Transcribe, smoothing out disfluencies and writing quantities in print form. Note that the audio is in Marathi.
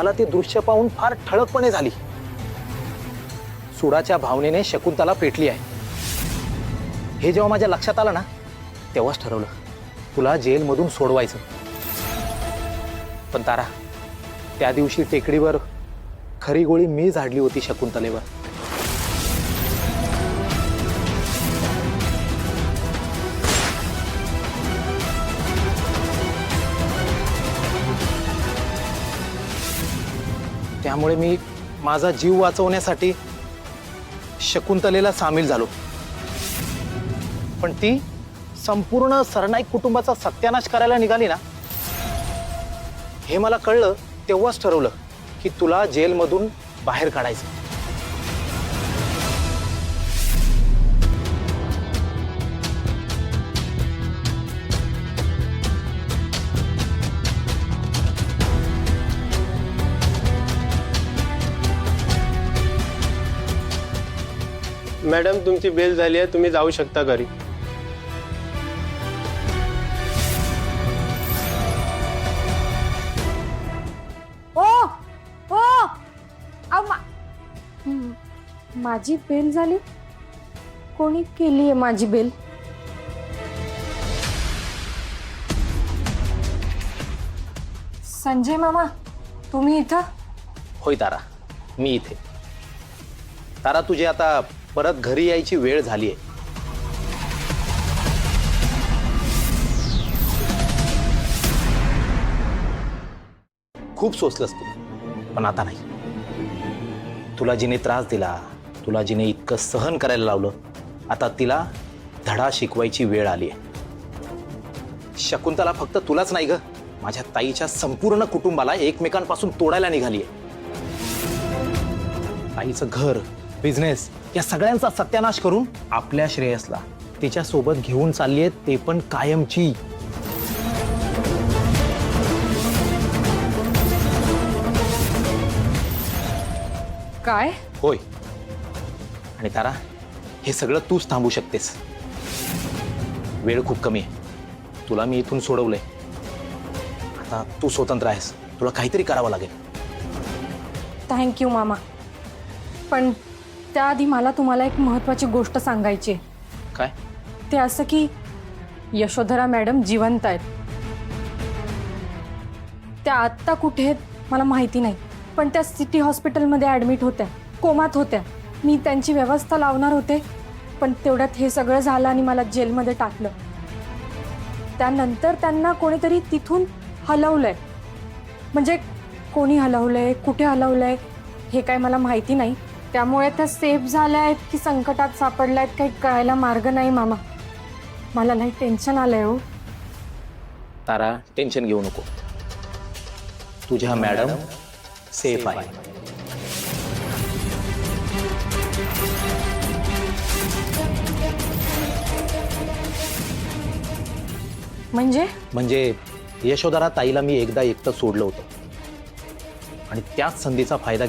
मला ते दृश्य पाहून फार ठळकपणे झाली. सुडाच्या भावनेने शकुंतला पेटली आहे. हे जेव्हा माझ्या लक्षात आलं ना, तेव्हाच ठरवलं तुला जेलमधून सोडवायचं. पण तारा, त्या दिवशी टेकडीवर खरी गोळी मी झाडली होती शकुंतलेवर. त्यामुळे मी माझा जीव वाचवण्यासाठी शकुंतलेला सामील झालो. पण ती संपूर्ण सरनाईक कुटुंबाचा सत्यानाश करायला निघाली ना, हे मला कळलं तेव्हाच ठरवलं की तुला जेलमधून बाहेर काढायचं. मॅडम, तुमची बेल झाली आहे, तुम्ही जाऊ शकता घरी. माझी बेल झाली? कोणी केली आहे माझी बेल? संजय मामा, तुम्ही इथं? होय तारा, मी इथे. तारा, तुझी आता परत घरी यायची वेळ झाली आहे. खूप सोचलंस तू, पण आता नाही. तुला जिने त्रास दिला, तुला जिने इतकं सहन करायला लावलं, आता तिला धडा शिकवायची वेळ आली आहे. शकुंतला फक्त तुलाच नाही ग, माझ्या ताईच्या संपूर्ण कुटुंबाला एकमेकांपासून तोडायला निघाली आहे. ताईचं घर, बिझनेस या सगळ्यांचा सत्यानाश करून आपल्या श्रेयसला तिच्या सोबत घेऊन चालली आहे, ते पण कायमची. काय? होय. आणि तारा, हे सगळं तूच थांबू शकतेस. वेळ खूप कमी आहे. तुला मी इथून सोडवलंय. आता तू स्वतंत्र आहेस. तुला काहीतरी करावं लागेल. थँक्यू मामा. पण त्याआधी मला तुम्हाला एक महत्त्वाची गोष्ट सांगायची आहे. काय? ते असं की यशोधरा मॅडम जिवंत आहेत. त्या आत्ता कुठे आहेत मला माहिती नाही, पण त्या सिटी हॉस्पिटलमध्ये ॲडमिट होत्या, कोमात होत्या. मी त्यांची व्यवस्था लावणार होते, पण तेवढ्यात हे सगळं झालं आणि मला जेलमध्ये टाकलं. त्यानंतर त्यांना कोणीतरी तिथून हलवलंय. म्हणजे कोणी हलवलंय, कुठे हलवलंय हे काय मला माहिती नाही. त्यामुळे त्या सेफ झाल्या आहेत की संकटात सापडल्या आहेत काही कळायला मार्ग नाही मामा. मला नाही टेन्शन आलंय हो. तारा, टेन्शन घेऊ नको. तुझ्या मॅडम सेफ आहे. म्हणजे यशोधरा ताईला मी एकदा एकटं सोडलं होतं आणि त्याच संधीचा फायदा